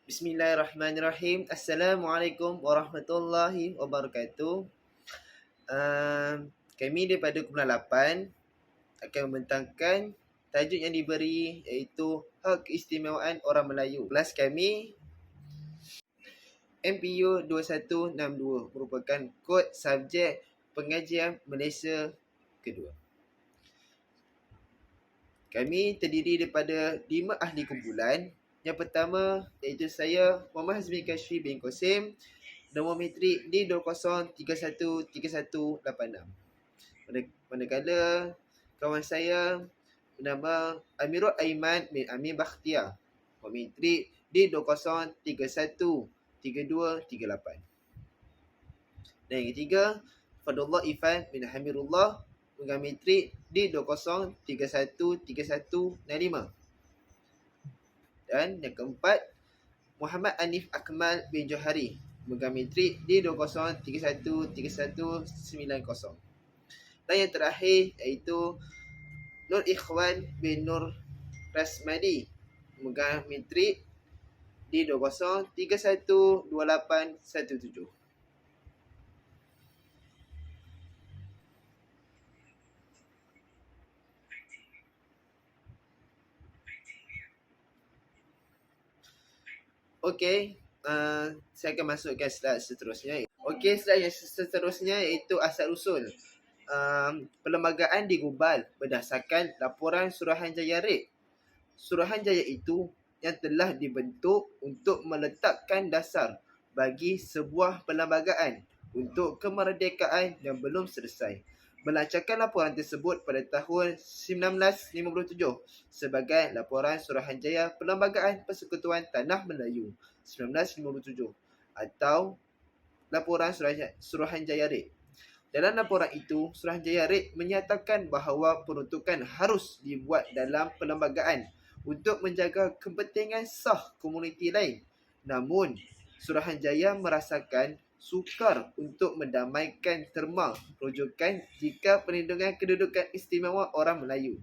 Bismillahirrahmanirrahim. Assalamualaikum warahmatullahi wabarakatuh. Kami daripada Kumpulan 8 akan membentangkan tajuk yang diberi iaitu Hak Keistimewaan Orang Melayu. Kelas kami MPU 2162 merupakan kod subjek pengajian Malaysia kedua. Kami terdiri daripada 5 ahli kumpulan. Yang pertama iaitu saya, Muhammad Hazmi Kashfi bin Qasim, nombor metrik D20313186. Manakala kawan saya bernama Amirul Aiman bin Amin Bakhtiar, nombor metrik D20313238. Dan yang ketiga, Fadullah Ifan bin Hamirullah dengan metrik D20313165. Dan yang keempat, Muhammad Anif Akmal bin Johari dengan metrik D20313190. Dan yang terakhir iaitu Nur Ikhwan bin Nur Rasmadi dengan metrik D20312817. Okey, saya akan masukkan slide seterusnya. Okey, slide yang seterusnya iaitu asal-usul. Perlembagaan digubal berdasarkan laporan Suruhanjaya RED. Suruhanjaya itu yang telah dibentuk untuk meletakkan dasar bagi sebuah perlembagaan untuk kemerdekaan yang belum selesai. Melancarkan laporan tersebut pada tahun 1957 sebagai Laporan Suruhanjaya Perlembagaan Persekutuan Tanah Melayu 1957 atau Laporan Suruhanjaya RED. Dalam laporan itu, Suruhanjaya RED menyatakan bahawa peruntukan harus dibuat dalam perlembagaan untuk menjaga kepentingan sah komuniti lain. Namun, Suruhanjaya merasakan sukar untuk mendamaikan terma rujukan jika perlindungan kedudukan istimewa orang Melayu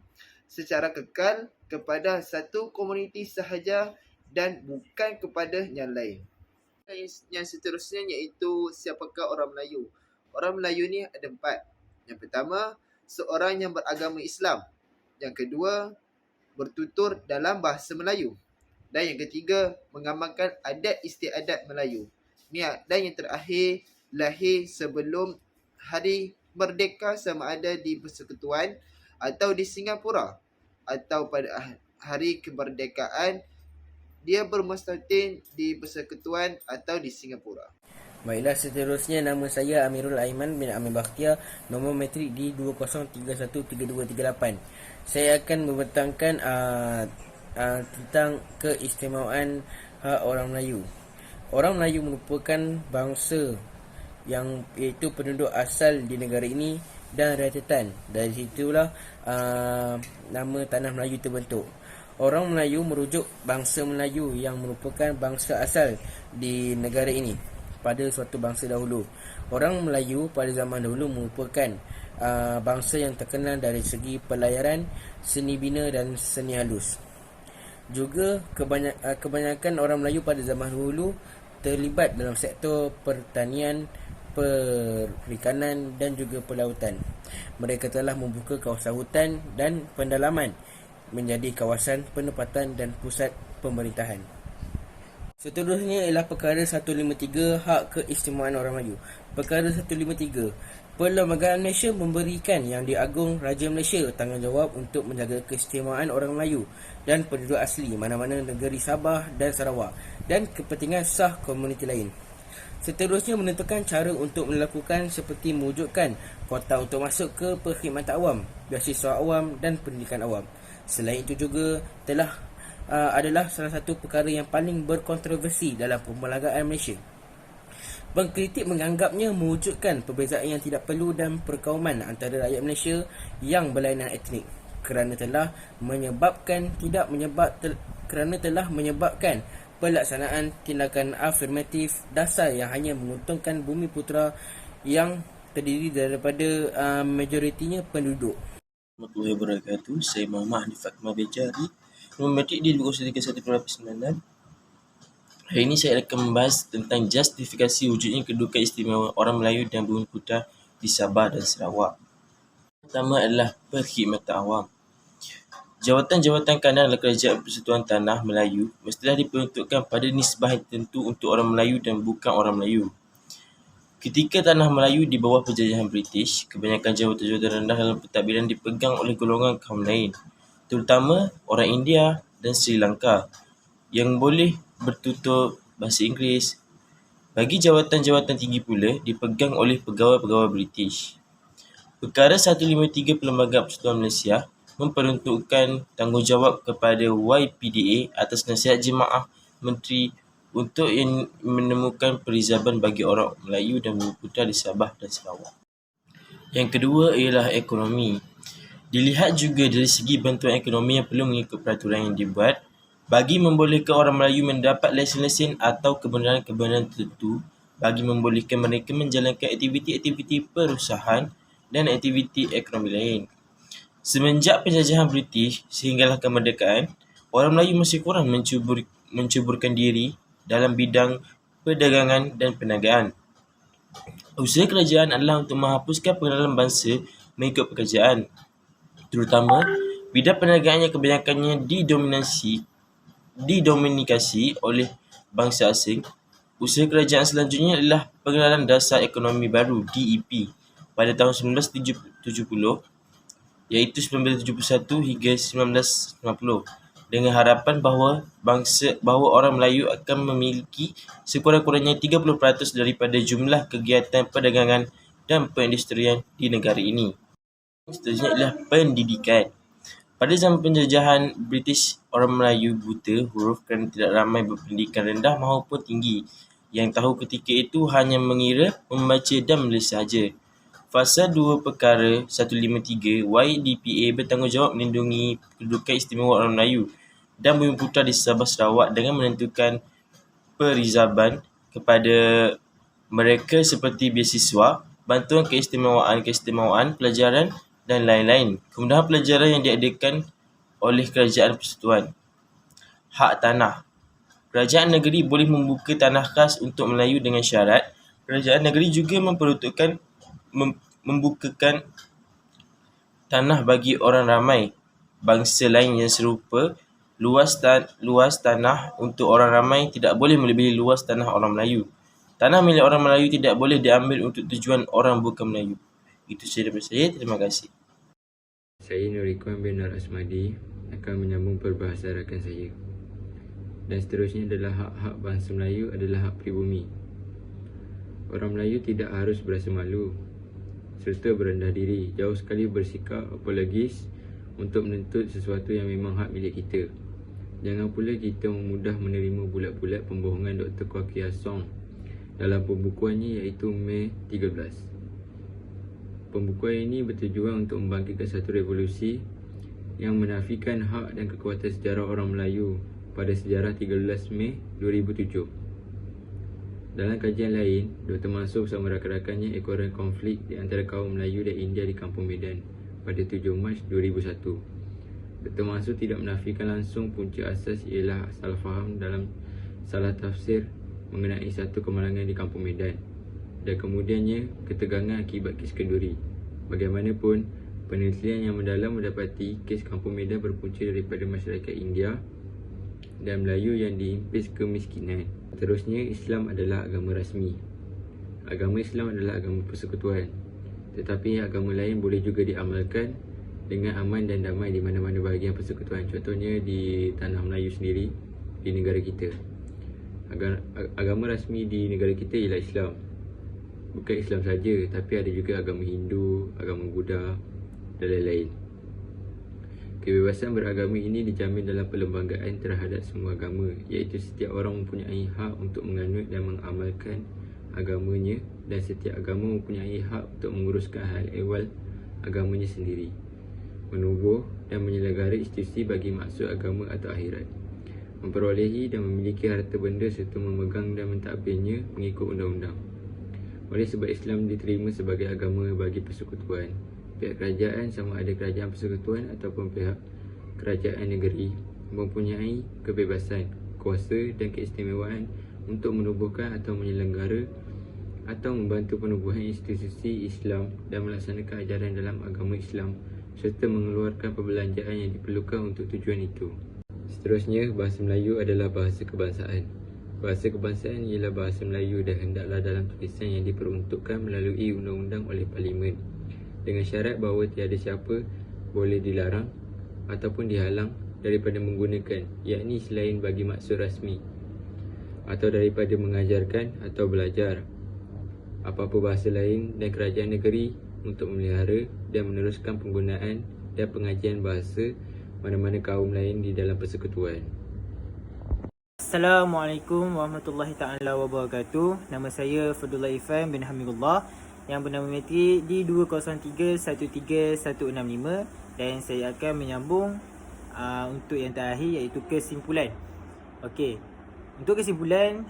secara kekal kepada satu komuniti sahaja dan bukan kepada yang lain. Yang seterusnya iaitu siapakah orang Melayu. Orang Melayu ni ada 4. Yang pertama, seorang yang beragama Islam. Yang kedua, bertutur dalam bahasa Melayu. Dan yang ketiga, mengamalkan adat istiadat Melayu. Dan yang terakhir, lahir sebelum hari merdeka sama ada di Persekutuan atau di Singapura, atau pada hari kemerdekaan dia bermustatin di Persekutuan atau di Singapura. Baiklah, seterusnya nama saya Amirul Aiman bin Amin Bakhtiar, nombor metrik D20313238. Saya akan membentangkan tentang keistimewaan hak orang Melayu. Orang Melayu merupakan bangsa yang iaitu penduduk asal di negara ini dan rakyatan. Dari situlah nama Tanah Melayu terbentuk. Orang Melayu merujuk bangsa Melayu yang merupakan bangsa asal di negara ini pada suatu bangsa dahulu. Orang Melayu pada zaman dahulu merupakan bangsa yang terkenal dari segi pelayaran, seni bina dan seni halus. Juga kebanyakan orang Melayu pada zaman dahulu terlibat dalam sektor pertanian, perikanan dan juga pelautan. Mereka telah membuka kawasan hutan dan pendalaman menjadi kawasan penempatan dan pusat pemerintahan. Seterusnya ialah perkara 153 Hak Keistimewaan Orang Melayu. Perkara 153, Perlembagaan Malaysia memberikan Yang di-Agung Raja Malaysia tanggungjawab untuk menjaga keistimewaan orang Melayu dan penduduk asli mana-mana negeri Sabah dan Sarawak dan kepentingan sah komuniti lain. Seterusnya menentukan cara untuk melakukan seperti mewujudkan kuota untuk masuk ke perkhidmatan awam, beasiswa awam dan pendidikan awam. Selain itu juga adalah salah satu perkara yang paling berkontroversi dalam perlembagaan Malaysia. Pengkritik menganggapnya mewujudkan perbezaan yang tidak perlu dan perkauman antara rakyat Malaysia yang berlainan etnik kerana telah menyebabkan pelaksanaan tindakan afirmatif dasar yang hanya menguntungkan bumi putera yang terdiri daripada majoritinya penduduk. Warahmatullahi wabarakatuh. Saya Muhammad Anif Akmal bin Johari, nombor metrik D203196. Hari ini saya akan membahas tentang justifikasi wujudnya kedudukan istimewa orang Melayu dan Bumi Putra di Sabah dan Sarawak. Pertama adalah perkhidmatan awam. Jawatan-jawatan kandang dalam Kerajaan Persekutuan Tanah Melayu mestilah diperuntukkan pada nisbah yang tertentu untuk orang Melayu dan bukan orang Melayu. Ketika Tanah Melayu di bawah penjajahan British, kebanyakan jawatan-jawatan rendah dalam pentadbiran dipegang oleh golongan kaum lain, terutama orang India dan Sri Lanka yang boleh bertutur bahasa Inggeris. Bagi jawatan-jawatan tinggi pula dipegang oleh pegawai-pegawai British. Perkara 153 Perlembagaan Persekutuan Malaysia memperuntukkan tanggungjawab kepada YPDA atas nasihat Jemaah Menteri untuk menemukan perizaban bagi orang Melayu dan Bumi Putra di Sabah dan Sarawak. Yang kedua ialah ekonomi. Dilihat juga dari segi bantuan ekonomi yang perlu mengikut peraturan yang dibuat bagi membolehkan orang Melayu mendapat lesen-lesen atau kebenaran-kebenaran tertentu bagi membolehkan mereka menjalankan aktiviti-aktiviti perusahaan dan aktiviti ekonomi lain. Semenjak penjajahan British sehinggalah kemerdekaan, orang Melayu masih kurang menceburkan diri dalam bidang perdagangan dan perniagaan. Usaha kerajaan adalah untuk menghapuskan pengenalan bangsa mengikut pekerjaan, terutama bidang perniagaan yang kebanyakannya didominasi oleh bangsa asing. Usaha kerajaan selanjutnya adalah pengenalan dasar ekonomi baru DEP pada tahun 1970 iaitu 1971 hingga 1990 dengan harapan bahawa orang Melayu akan memiliki sekurang-kurangnya 30% daripada jumlah kegiatan perdagangan dan perindustrian di negara ini. Seterusnya adalah pendidikan. Pada zaman penjajahan British, orang Melayu buta huruf kerana tidak ramai berpendidikan rendah maupun tinggi, yang tahu ketika itu hanya mengira, membaca dan menulis sahaja. Fasa 2 Perkara 153 YDPA bertanggungjawab melindungi kedudukan istimewa orang Melayu dan Bumi Putra di Sabah Sarawak dengan menentukan perizaban kepada mereka seperti beasiswa, bantuan keistimewaan pelajaran dan lain-lain. Kemudahan pelajaran yang diadakan oleh Kerajaan Persekutuan. Hak tanah. Kerajaan negeri boleh membuka tanah khas untuk Melayu dengan syarat kerajaan negeri juga membukakan tanah bagi orang ramai bangsa lain yang serupa. Luas tanah untuk orang ramai tidak boleh melebihi luas tanah orang Melayu. Tanah milik orang Melayu tidak boleh diambil untuk tujuan orang bukan Melayu. Itu sahaja daripada saya. Terima kasih. Saya Nurikwan bin Nur Asmadi akan menyambung perbahasan rakan saya. Dan seterusnya adalah hak-hak bangsa Melayu adalah hak pribumi. Orang Melayu tidak harus berasa malu serta berendah diri, jauh sekali bersikap apologis untuk menuntut sesuatu yang memang hak milik kita. Jangan pula kita mudah menerima bulat-bulat pembohongan Dr. Kwok Kia Song dalam pembukuannya iaitu Mei 13. Pembukuan ini bertujuan untuk membangkitkan satu revolusi yang menafikan hak dan kekuatan sejarah orang Melayu pada sejarah 13 Mei 2007. Dalam kajian lain, Dr. Mansur bersama rakan-rakannya ekoran konflik di antara kaum Melayu dan India di Kampung Medan pada 7 Mac 2001. Dr. Mansur tidak menafikan langsung punca asas ialah salah faham dalam salah tafsir mengenai satu kemalangan di Kampung Medan dan kemudiannya ketegangan akibat kes kenduri. Bagaimanapun, penelitian yang mendalam mendapati kes Kampung Medan berpunca daripada masyarakat India dan Melayu yang dihimpis kemiskinan. Seterusnya, Islam adalah agama rasmi. Agama Islam adalah agama persekutuan. Tetapi agama lain boleh juga diamalkan dengan aman dan damai di mana-mana bahagian persekutuan. Contohnya di tanah Melayu sendiri, di negara kita. Agama rasmi di negara kita ialah Islam. Bukan Islam saja, tapi ada juga agama Hindu, agama Buddha dan lain-lain. Kebebasan beragama ini dijamin dalam perlembagaan terhadap semua agama, iaitu setiap orang mempunyai hak untuk menganut dan mengamalkan agamanya dan setiap agama mempunyai hak untuk menguruskan hal ehwal agamanya sendiri, menubuh dan menyelenggara institusi bagi maksud agama atau akhirat, memperolehi dan memiliki harta benda serta memegang dan mentadbirnya mengikut undang-undang. Oleh sebab Islam diterima sebagai agama bagi persekutuan, pihak kerajaan sama ada kerajaan persekutuan ataupun pihak kerajaan negeri mempunyai kebebasan, kuasa dan keistimewaan untuk menubuhkan atau menyelenggara atau membantu penubuhan institusi Islam dan melaksanakan ajaran dalam agama Islam serta mengeluarkan perbelanjaan yang diperlukan untuk tujuan itu. Seterusnya, bahasa Melayu adalah bahasa kebangsaan. Bahasa kebangsaan ialah bahasa Melayu dan hendaklah dalam tulisan yang diperuntukkan melalui undang-undang oleh Parlimen dengan syarat bahawa tiada siapa boleh dilarang ataupun dihalang daripada menggunakan, yakni selain bagi maksud rasmi, atau daripada mengajarkan atau belajar apa-apa bahasa lain dan kerajaan negeri untuk memelihara dan meneruskan penggunaan dan pengajian bahasa mana-mana kaum lain di dalam persekutuan. Assalamualaikum warahmatullahi taala wabarakatuh. Nama saya Fadullah Ifan bin Hamidullah yang bernama metrik di 203-13165 dan saya akan menyambung untuk yang terakhir iaitu kesimpulan. Okey. Untuk kesimpulan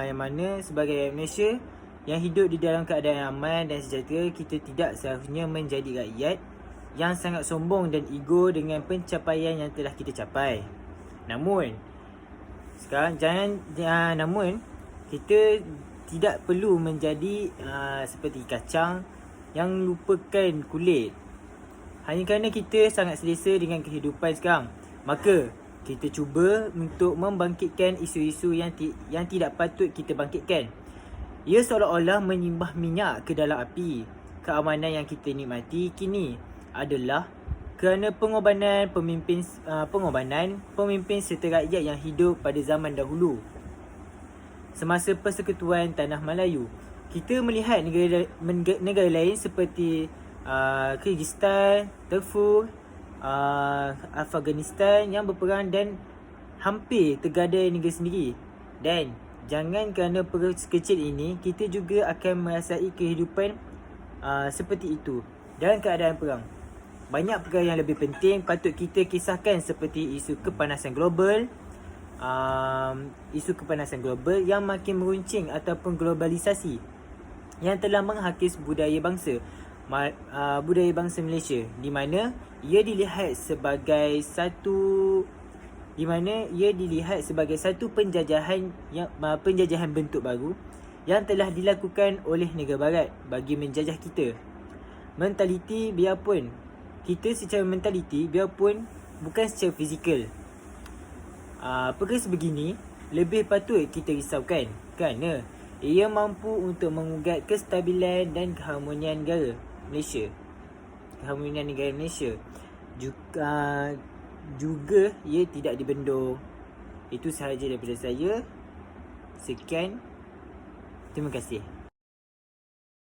yang mana sebagai rakyat Malaysia yang hidup di dalam keadaan yang aman dan sejahtera, kita tidak seharusnya menjadi rakyat yang sangat sombong dan ego dengan pencapaian yang telah kita capai. Namun kita tidak perlu menjadi seperti kacang yang lupakan kulit. Hanya kerana kita sangat selesa dengan kehidupan sekarang, maka kita cuba untuk membangkitkan isu-isu yang tidak patut kita bangkitkan. Ia seolah-olah menyimbah minyak ke dalam api. Keamanan yang kita nikmati kini adalah kerana pengorbanan pemimpin serta rakyat yang hidup pada zaman dahulu. Semasa persekutuan Tanah Melayu, kita melihat negara lain seperti Kyrgyzstan, Darfur, Afghanistan yang berperang dan hampir tergadai negara sendiri. Dan jangan kerana perang sekecil ini kita juga akan merasai kehidupan seperti itu dalam keadaan perang. Banyak perkara yang lebih penting patut kita kisahkan seperti isu kepanasan global, yang makin meruncing ataupun globalisasi yang telah menghakis budaya bangsa Malaysia, di mana ia dilihat sebagai satu penjajahan bentuk baru yang telah dilakukan oleh negara barat bagi menjajah kita. Mentaliti biarpun bukan secara fizikal. Perkara sebegini lebih patut kita risaukan kerana ia mampu untuk mengugat kestabilan dan keharmonian negara Malaysia. Juga ia tidak dibendung. Itu sahaja daripada saya. Sekian. Terima kasih.